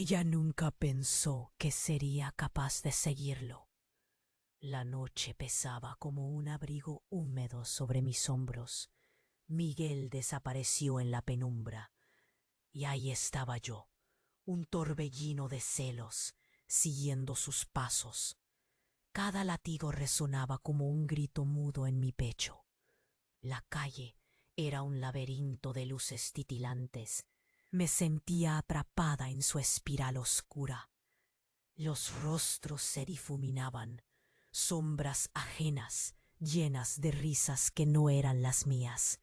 Ella nunca pensó que sería capaz de seguirlo. La noche pesaba como un abrigo húmedo sobre mis hombros. Miguel desapareció en la penumbra, y ahí estaba yo, un torbellino de celos, siguiendo sus pasos. Cada latido resonaba como un grito mudo en mi pecho. La calle era un laberinto de luces titilantes. Me sentía atrapada en su espiral oscura. Los rostros se difuminaban, sombras ajenas, llenas de risas que no eran las mías.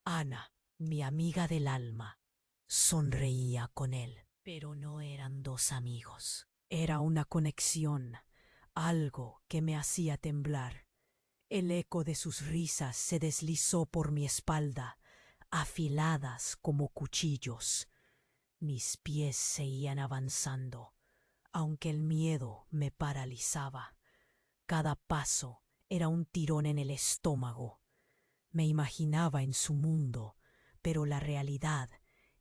Ana, mi amiga del alma, sonreía con él, pero no eran dos amigos. Era una conexión, algo que me hacía temblar. El eco de sus risas se deslizó por mi espalda, afiladas como cuchillos. Mis pies seguían avanzando, aunque el miedo me paralizaba. Cada paso era un tirón en el estómago. Me imaginaba en su mundo, pero la realidad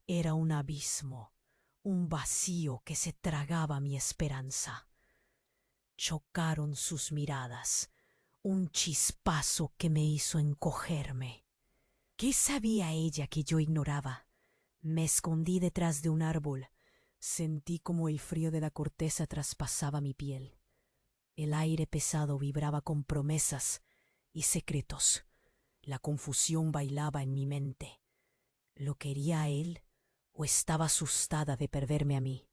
era un abismo, un vacío que se tragaba mi esperanza. Chocaron sus miradas, un chispazo que me hizo encogerme. ¿Qué sabía ella que yo ignoraba? Me escondí detrás de un árbol. Sentí como el frío de la corteza traspasaba mi piel. El aire pesado vibraba con promesas y secretos. La confusión bailaba en mi mente. ¿Lo quería a él o estaba asustada de perderme a mí?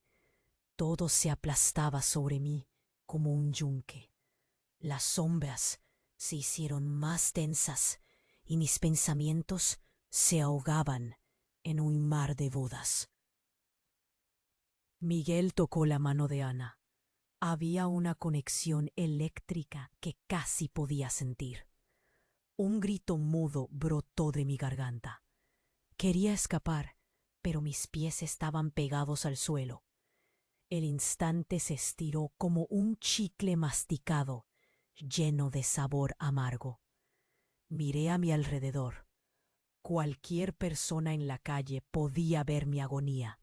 Todo se aplastaba sobre mí como un yunque. Las sombras se hicieron más densas y mis pensamientos se ahogaban en un mar de bodas. Miguel tocó la mano de Ana. Había una conexión eléctrica que casi podía sentir. Un grito mudo brotó de mi garganta. Quería escapar, pero mis pies estaban pegados al suelo. El instante se estiró como un chicle masticado, lleno de sabor amargo. Miré a mi alrededor. Cualquier persona en la calle podía ver mi agonía,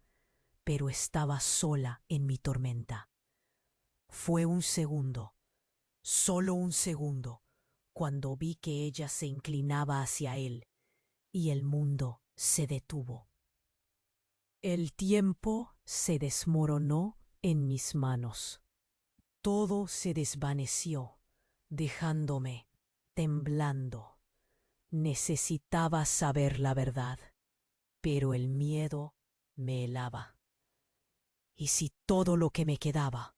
pero estaba sola en mi tormenta. Fue un segundo, solo un segundo, cuando vi que ella se inclinaba hacia él, y el mundo se detuvo. El tiempo se desmoronó en mis manos. Todo se desvaneció, dejándome temblando. Necesitaba saber la verdad, pero el miedo me helaba. ¿Y si todo lo que me quedaba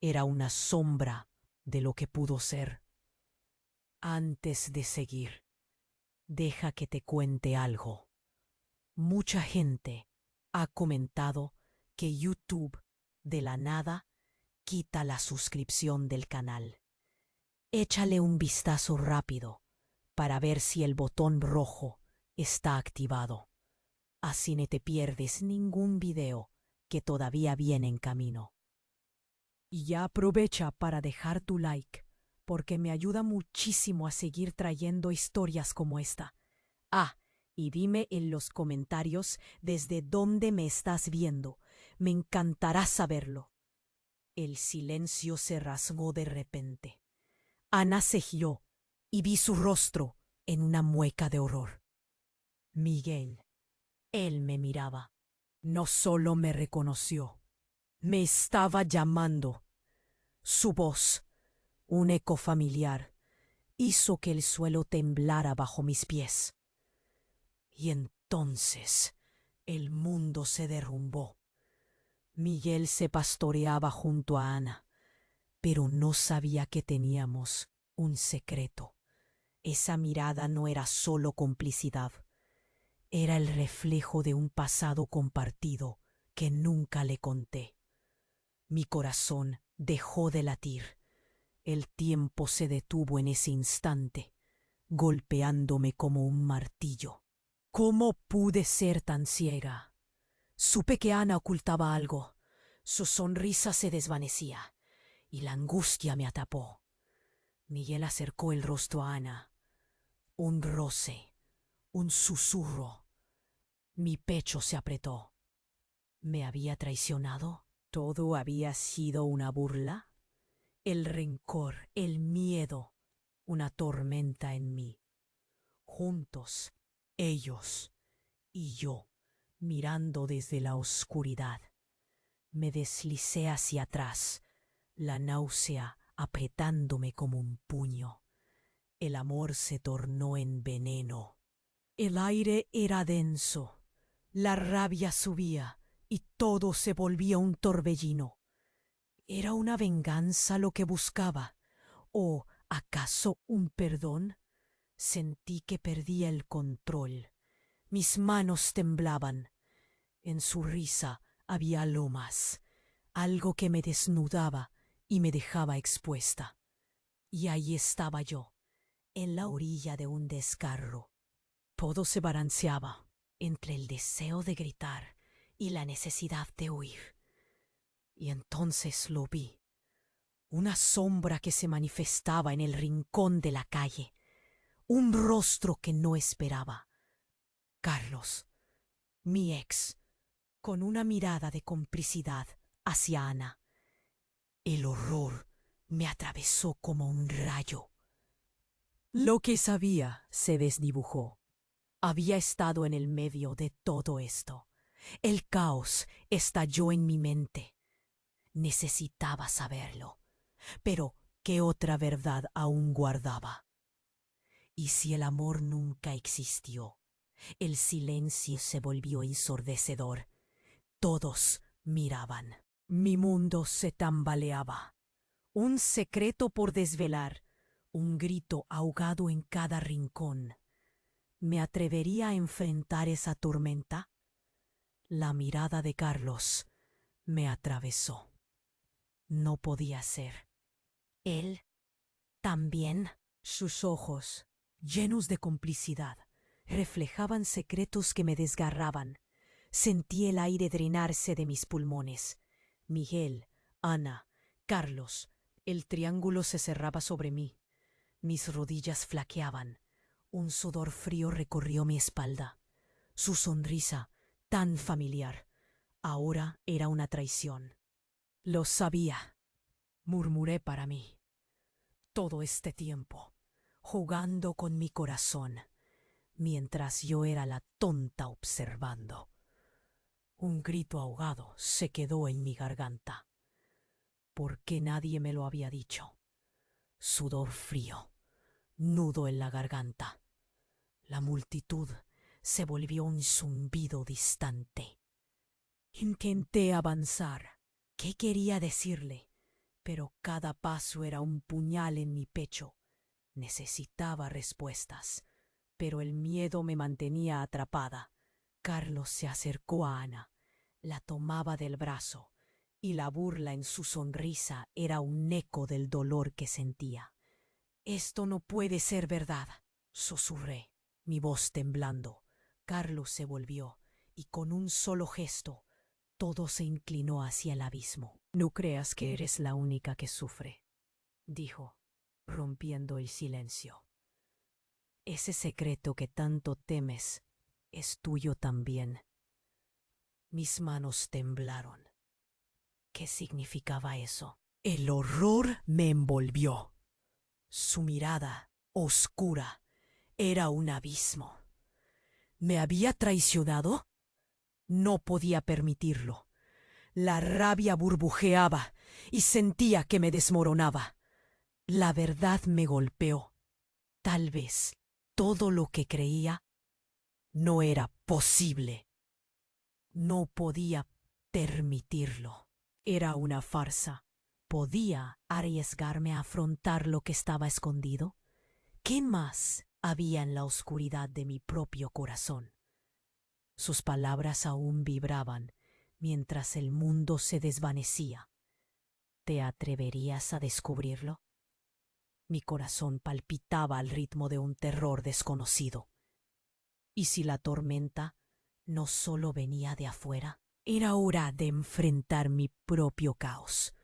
era una sombra de lo que pudo ser? Antes de seguir, deja que te cuente algo. Mucha gente ha comentado que YouTube de la nada quita la suscripción del canal. Échale un vistazo rápido para ver si el botón rojo está activado. Así no te pierdes ningún video que todavía viene en camino. Y ya aprovecha para dejar tu like, porque me ayuda muchísimo a seguir trayendo historias como esta. Ah, y dime en los comentarios desde dónde me estás viendo. Me encantará saberlo. El silencio se rasgó de repente. Ana se giró y vi su rostro en una mueca de horror. Miguel. Él me miraba. No solo me reconoció, me estaba llamando. Su voz, un eco familiar, hizo que el suelo temblara bajo mis pies. Y entonces el mundo se derrumbó. Miguel se pastoreaba junto a Ana, pero no sabía que teníamos un secreto. Esa mirada no era solo complicidad, era el reflejo de un pasado compartido que nunca le conté. Mi corazón dejó de latir. El tiempo se detuvo en ese instante, golpeándome como un martillo. ¿Cómo pude ser tan ciega? Supe que Ana ocultaba algo. Su sonrisa se desvanecía y la angustia me atrapó. Miguel acercó el rostro a Ana. Un roce, un susurro. Mi pecho se apretó. ¿Me había traicionado? ¿Todo había sido una burla? El rencor, el miedo, una tormenta en mí. Juntos, ellos y yo, mirando desde la oscuridad. Me deslicé hacia atrás, la náusea apretándome como un puño. El amor se tornó en veneno. El aire era denso, la rabia subía y todo se volvía un torbellino. ¿Era una venganza lo que buscaba? ¿O acaso un perdón? Sentí que perdía el control. Mis manos temblaban. En su risa había algo más, algo que me desnudaba y me dejaba expuesta. Y ahí estaba yo, en la orilla de un descarro. Todo se balanceaba entre el deseo de gritar y la necesidad de huir. Y entonces lo vi, una sombra que se manifestaba en el rincón de la calle, un rostro que no esperaba. Carlos, mi ex, con una mirada de complicidad hacia Ana. El horror me atravesó como un rayo. Lo que sabía se desdibujó. Había estado en el medio de todo esto. El caos estalló en mi mente. Necesitaba saberlo. Pero, ¿qué otra verdad aún guardaba? ¿Y si el amor nunca existió? El silencio se volvió ensordecedor. Todos miraban. Mi mundo se tambaleaba. Un secreto por desvelar, un grito ahogado en cada rincón. ¿Me atrevería a enfrentar esa tormenta? La mirada de Carlos me atravesó. No podía ser. ¿Él también? Sus ojos, llenos de complicidad, reflejaban secretos que me desgarraban. Sentí el aire drenarse de mis pulmones. Miguel, Ana, Carlos, el triángulo se cerraba sobre mí. Mis rodillas flaqueaban. Un sudor frío recorrió mi espalda. Su sonrisa, tan familiar, ahora era una traición. Lo sabía, murmuré para mí. Todo este tiempo, jugando con mi corazón, mientras yo era la tonta observando. Un grito ahogado se quedó en mi garganta. ¿Por qué nadie me lo había dicho? Sudor frío, nudo en la garganta. La multitud se volvió un zumbido distante. Intenté avanzar. ¿Qué quería decirle? Pero cada paso era un puñal en mi pecho. Necesitaba respuestas, pero el miedo me mantenía atrapada. Carlos se acercó a Ana, la tomaba del brazo, y la burla en su sonrisa era un eco del dolor que sentía. «Esto no puede ser verdad», susurré, mi voz temblando. Carlos se volvió, y con un solo gesto, todo se inclinó hacia el abismo. «No creas que eres la única que sufre», dijo, rompiendo el silencio. «Ese secreto que tanto temes es tuyo también». Mis manos temblaron. ¿Qué significaba eso? El horror me envolvió. Su mirada, oscura, era un abismo. ¿Me había traicionado? No podía permitirlo. La rabia burbujeaba y sentía que me desmoronaba. La verdad me golpeó. Tal vez todo lo que creía no era posible. No podía permitirlo. Era una farsa. ¿Podía arriesgarme a afrontar lo que estaba escondido? ¿Qué más había en la oscuridad de mi propio corazón? Sus palabras aún vibraban mientras el mundo se desvanecía. ¿Te atreverías a descubrirlo? Mi corazón palpitaba al ritmo de un terror desconocido. ¿Y si la tormenta no solo venía de afuera? Era hora de enfrentar mi propio caos.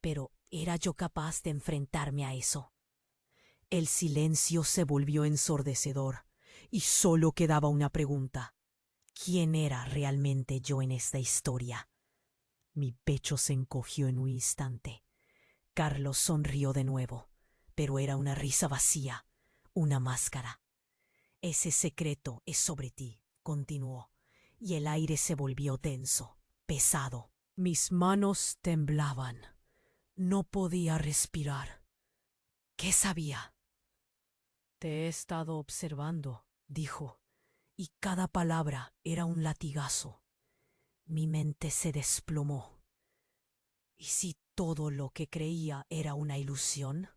Pero ¿era yo capaz de enfrentarme a eso? El silencio se volvió ensordecedor y solo quedaba una pregunta. ¿Quién era realmente yo en esta historia? Mi pecho se encogió en un instante. Carlos sonrió de nuevo, pero era una risa vacía, una máscara. Ese secreto es sobre ti, continuó, y el aire se volvió denso, pesado. Mis manos temblaban. No podía respirar. ¿Qué sabía? Te he estado observando, dijo, y cada palabra era un latigazo. Mi mente se desplomó. ¿Y si todo lo que creía era una ilusión?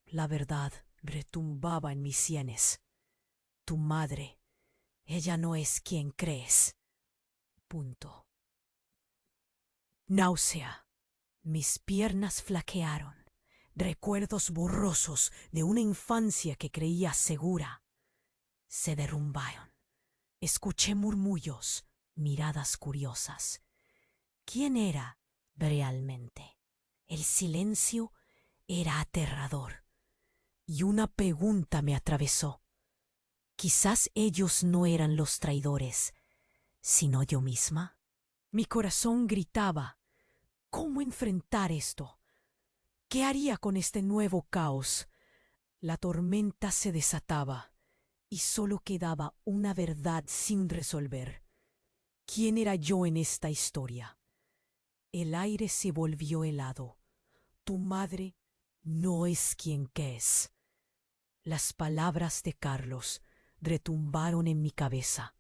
La verdad retumbaba en mis sienes. Tu madre, ella no es quien crees. Punto. Náusea. Mis piernas flaquearon. Recuerdos borrosos de una infancia que creía segura se derrumbaron. Escuché murmullos, miradas curiosas. ¿Quién era realmente? El silencio era aterrador. Y una pregunta me atravesó. Quizás ellos no eran los traidores, sino yo misma. Mi corazón gritaba. ¿Cómo enfrentar esto? ¿Qué haría con este nuevo caos? La tormenta se desataba y solo quedaba una verdad sin resolver. ¿Quién era yo en esta historia? El aire se volvió helado. Tu madre no es quien es. Las palabras de Carlos retumbaron en mi cabeza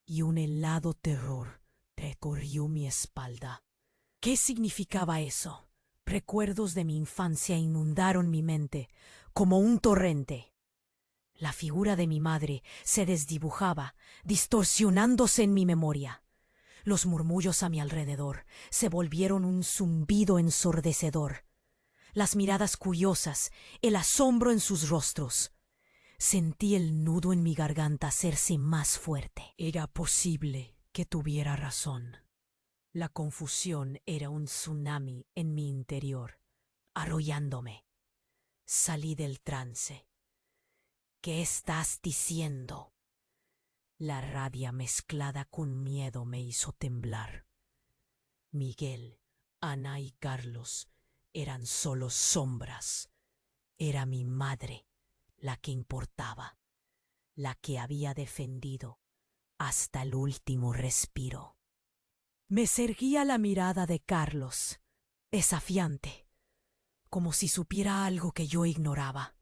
y un helado terror recorrió mi espalda. ¿Qué significaba eso? Recuerdos de mi infancia inundaron mi mente como un torrente. La figura de mi madre se desdibujaba, distorsionándose en mi memoria. Los murmullos a mi alrededor se volvieron un zumbido ensordecedor. Las miradas curiosas, el asombro en sus rostros. Sentí el nudo en mi garganta hacerse más fuerte. Era posible que tuviera razón. La confusión era un tsunami en mi interior, arrollándome. Salí del trance. ¿Qué estás diciendo? La rabia mezclada con miedo me hizo temblar. Miguel, Ana y Carlos eran solo sombras. Era mi madre la que importaba, la que había defendido hasta el último respiro. Me seguía la mirada de Carlos, desafiante, como si supiera algo que yo ignoraba.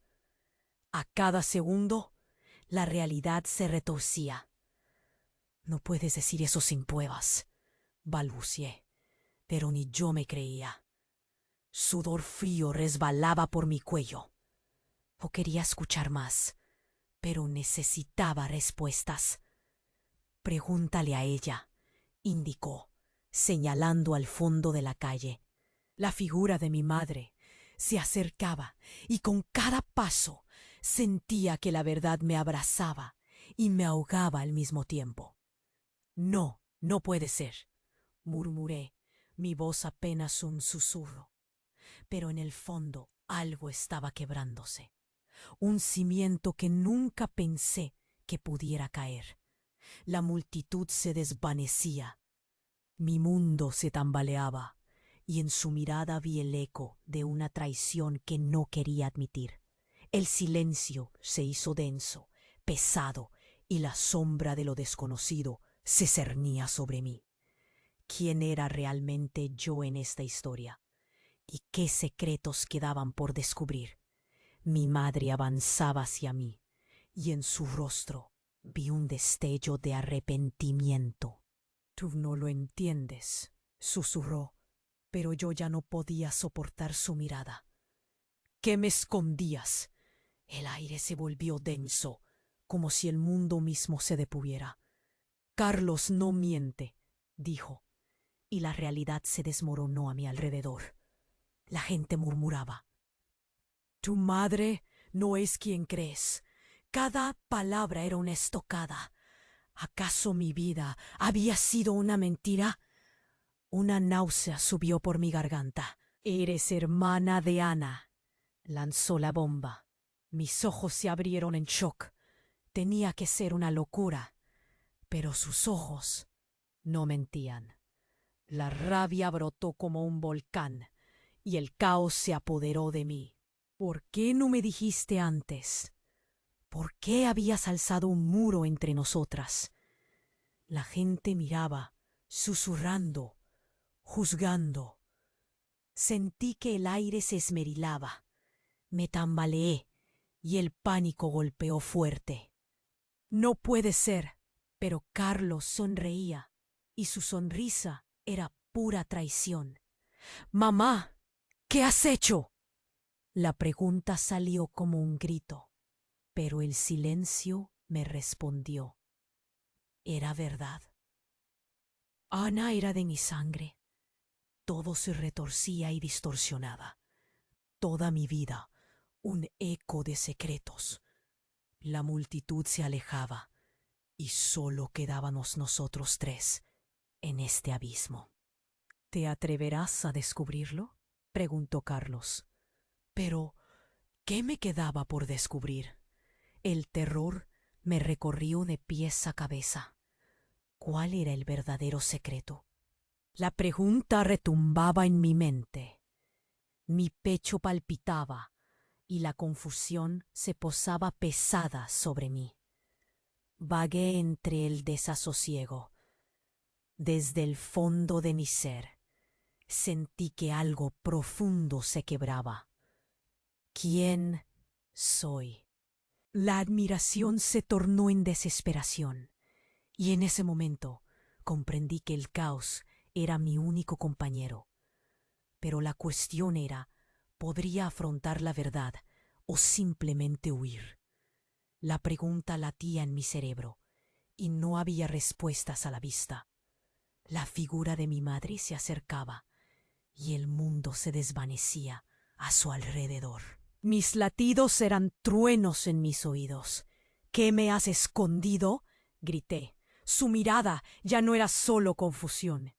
A cada segundo, la realidad se retorcía. No puedes decir eso sin pruebas, balbucié, pero ni yo me creía. Sudor frío resbalaba por mi cuello. No quería escuchar más, pero necesitaba respuestas. Pregúntale a ella, indicó, señalando al fondo de la calle. La figura de mi madre se acercaba y con cada paso sentía que la verdad me abrazaba y me ahogaba al mismo tiempo. No, no puede ser, murmuré, mi voz apenas un susurro. Pero en el fondo algo estaba quebrándose, un cimiento que nunca pensé que pudiera caer. La multitud se desvanecía, mi mundo se tambaleaba, y en su mirada vi el eco de una traición que no quería admitir. El silencio se hizo denso, pesado, y la sombra de lo desconocido se cernía sobre mí. ¿Quién era realmente yo en esta historia? ¿Y qué secretos quedaban por descubrir? Mi madre avanzaba hacia mí, y en su rostro vi un destello de arrepentimiento. Tú no lo entiendes, susurró, pero yo ya no podía soportar su mirada. ¿Qué me escondías? El aire se volvió denso, como si el mundo mismo se depuviera. Carlos no miente, dijo, y la realidad se desmoronó a mi alrededor. La gente murmuraba. Tu madre no es quien crees. Cada palabra era una estocada. ¿Acaso mi vida había sido una mentira? Una náusea subió por mi garganta. Eres hermana de Ana. Lanzó la bomba. Mis ojos se abrieron en shock. Tenía que ser una locura. Pero sus ojos no mentían. La rabia brotó como un volcán y el caos se apoderó de mí. ¿Por qué no me dijiste antes? ¿Por qué habías alzado un muro entre nosotras? La gente miraba, susurrando, juzgando. Sentí que el aire se esmerilaba. Me tambaleé y el pánico golpeó fuerte. No puede ser, pero Carlos sonreía y su sonrisa era pura traición. Mamá, ¿qué has hecho? La pregunta salió como un grito, pero el silencio me respondió. Era verdad. Ana era de mi sangre. Todo se retorcía y distorsionaba. Toda mi vida, un eco de secretos. La multitud se alejaba y solo quedábamos nosotros tres en este abismo. ¿Te atreverás a descubrirlo? Preguntó Carlos. Pero, ¿qué me quedaba por descubrir? El terror me recorrió de pies a cabeza. ¿Cuál era el verdadero secreto? La pregunta retumbaba en mi mente. Mi pecho palpitaba y la confusión se posaba pesada sobre mí. Vagué entre el desasosiego. Desde el fondo de mi ser sentí que algo profundo se quebraba. ¿Quién soy? La admiración se tornó en desesperación, y en ese momento comprendí que el caos era mi único compañero. Pero la cuestión era, ¿podría afrontar la verdad o simplemente huir? La pregunta latía en mi cerebro, y no había respuestas a la vista. La figura de mi madre se acercaba, y el mundo se desvanecía a su alrededor. Mis latidos eran truenos en mis oídos. ¿Qué me has escondido? Grité. Su mirada ya no era solo confusión.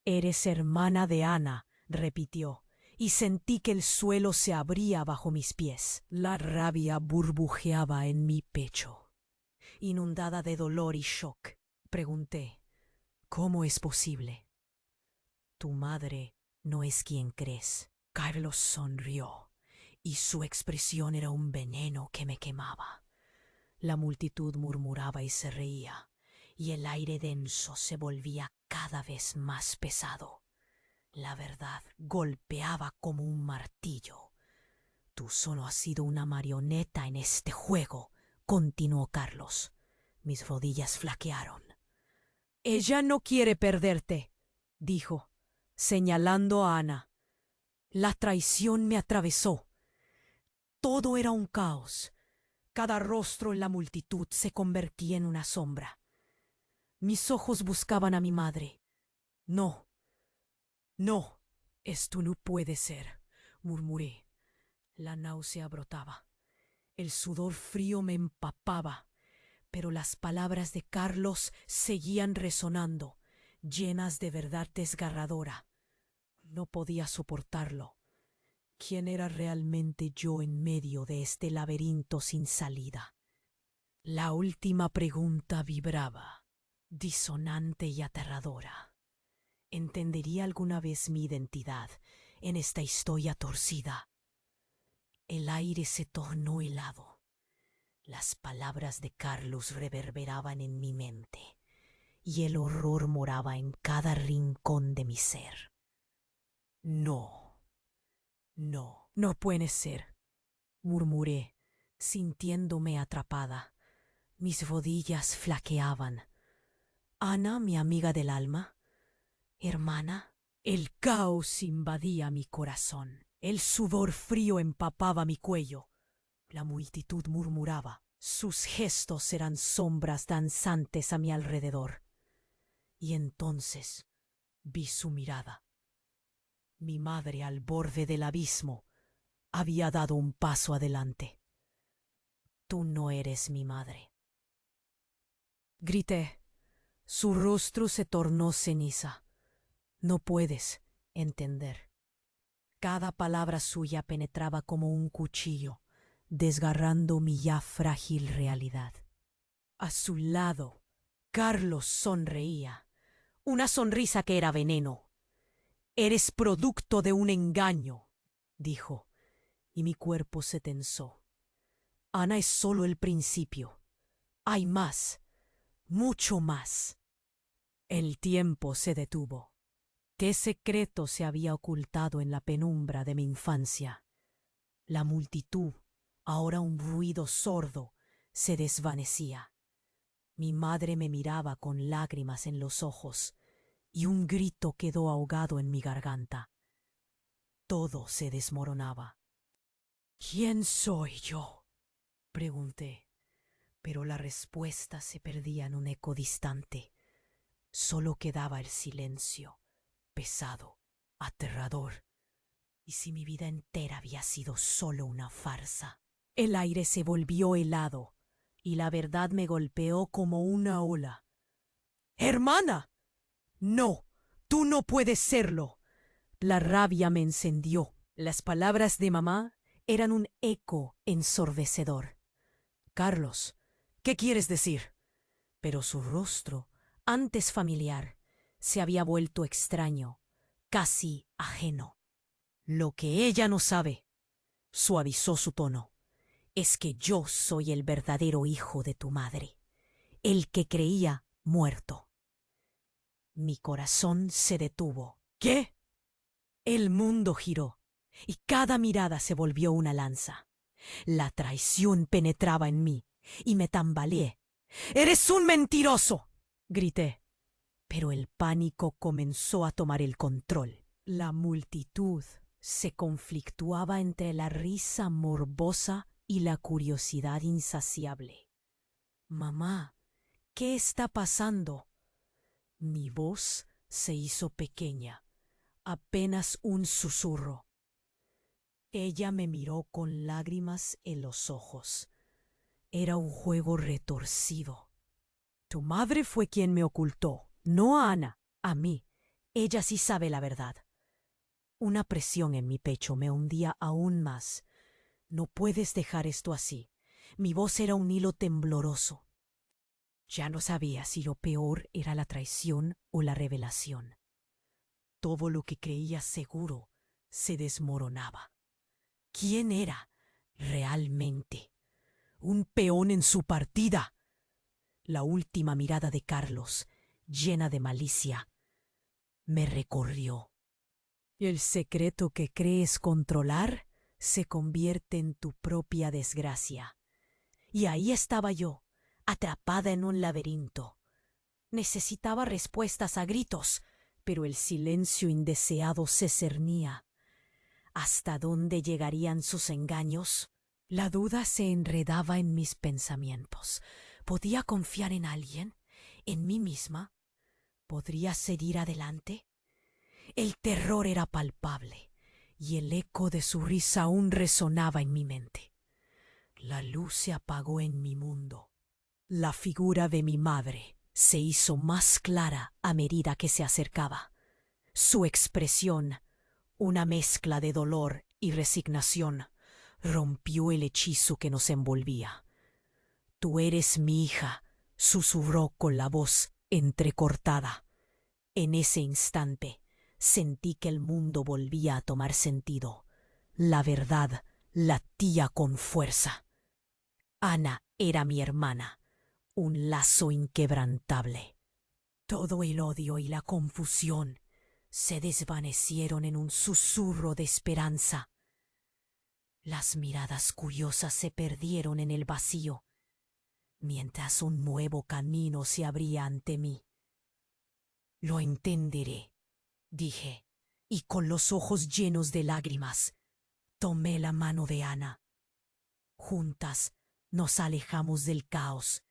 Eres hermana de Ana, repitió, y sentí que el suelo se abría bajo mis pies. La rabia burbujeaba en mi pecho. Inundada de dolor y shock, pregunté, ¿cómo es posible? Tu madre no es quien crees. Carlos sonrió, y su expresión era un veneno que me quemaba. La multitud murmuraba y se reía, y el aire denso se volvía cada vez más pesado. La verdad golpeaba como un martillo. Tú solo has sido una marioneta en este juego, continuó Carlos. Mis rodillas flaquearon. Ella no quiere perderte, dijo, señalando a Ana. La traición me atravesó. Todo era un caos. Cada rostro en la multitud se convertía en una sombra. Mis ojos buscaban a mi madre. No, no, esto no puede ser, murmuré. La náusea brotaba. El sudor frío me empapaba, pero las palabras de Carlos seguían resonando, llenas de verdad desgarradora. No podía soportarlo. ¿Quién era realmente yo en medio de este laberinto sin salida? La última pregunta vibraba, disonante y aterradora. ¿Entendería alguna vez mi identidad en esta historia torcida? El aire se tornó helado. Las palabras de Carlos reverberaban en mi mente, y el horror moraba en cada rincón de mi ser. No, no, no puede ser, murmuré, sintiéndome atrapada. Mis rodillas flaqueaban. Ana, mi amiga del alma, hermana. El caos invadía mi corazón. El sudor frío empapaba mi cuello. La multitud murmuraba. Sus gestos eran sombras danzantes a mi alrededor. Y entonces vi su mirada. Mi madre, al borde del abismo, había dado un paso adelante. Tú no eres mi madre. Grité. Su rostro se tornó ceniza. No puedes entender. Cada palabra suya penetraba como un cuchillo, desgarrando mi ya frágil realidad. A su lado, Carlos sonreía, una sonrisa que era veneno. «Eres producto de un engaño», dijo, y mi cuerpo se tensó. «Ana es solo el principio. Hay más, mucho más». El tiempo se detuvo. ¿Qué secreto se había ocultado en la penumbra de mi infancia? La multitud, ahora un ruido sordo, se desvanecía. Mi madre me miraba con lágrimas en los ojos y un grito quedó ahogado en mi garganta. Todo se desmoronaba. «¿Quién soy yo?», pregunté, pero la respuesta se perdía en un eco distante. Solo quedaba el silencio, pesado, aterrador. ¿Y si mi vida entera había sido solo una farsa? El aire se volvió helado y la verdad me golpeó como una ola. «¡Hermana! No, tú no puedes serlo». La rabia me encendió. Las palabras de mamá eran un eco ensordecedor. «Carlos, ¿qué quieres decir?». Pero su rostro, antes familiar, se había vuelto extraño, casi ajeno. «Lo que ella no sabe», suavizó su tono, «es que yo soy el verdadero hijo de tu madre, el que creía muerto». Mi corazón se detuvo. «¿Qué?». El mundo giró y cada mirada se volvió una lanza. La traición penetraba en mí y me tambaleé. «¡Eres un mentiroso!», grité. Pero el pánico comenzó a tomar el control. La multitud se conflictuaba entre la risa morbosa y la curiosidad insaciable. «Mamá, ¿qué está pasando?». Mi voz se hizo pequeña, apenas un susurro. Ella me miró con lágrimas en los ojos. Era un juego retorcido. «Tu madre fue quien me ocultó, no a Ana, a mí. Ella sí sabe la verdad». Una presión en mi pecho me hundía aún más. «No puedes dejar esto así». Mi voz era un hilo tembloroso. Ya no sabía si lo peor era la traición o la revelación. Todo lo que creía seguro se desmoronaba. ¿Quién era realmente? ¿Un peón en su partida? La última mirada de Carlos, llena de malicia, me recorrió. «El secreto que crees controlar se convierte en tu propia desgracia». Y ahí estaba yo, atrapada en un laberinto. Necesitaba respuestas a gritos, pero el silencio indeseado se cernía. ¿Hasta dónde llegarían sus engaños? La duda se enredaba en mis pensamientos. ¿Podía confiar en alguien? ¿En mí misma? ¿Podría seguir adelante? El terror era palpable, y el eco de su risa aún resonaba en mi mente. La luz se apagó en mi mundo. La figura de mi madre se hizo más clara a medida que se acercaba. Su expresión, una mezcla de dolor y resignación, rompió el hechizo que nos envolvía. «Tú eres mi hija», susurró con la voz entrecortada. En ese instante sentí que el mundo volvía a tomar sentido. La verdad latía con fuerza. Ana era mi hermana, un lazo inquebrantable. Todo el odio y la confusión se desvanecieron en un susurro de esperanza. Las miradas curiosas se perdieron en el vacío, mientras un nuevo camino se abría ante mí. «Lo entenderé», dije, y con los ojos llenos de lágrimas, tomé la mano de Ana. Juntas nos alejamos del caos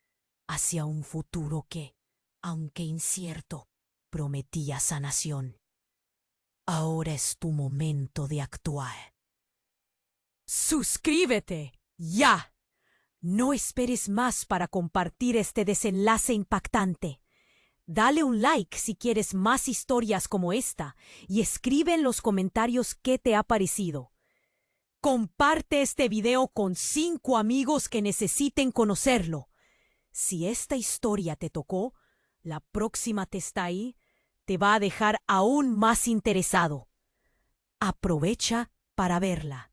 hacia un futuro que, aunque incierto, prometía sanación. Ahora es tu momento de actuar. ¡Suscríbete! ¡Ya! No esperes más para compartir este desenlace impactante. Dale un like si quieres más historias como esta y escribe en los comentarios qué te ha parecido. Comparte este video con 5 amigos que necesiten conocerlo. Si esta historia te tocó, La próxima testa ahí te va a dejar aún más interesado. Aprovecha para verla.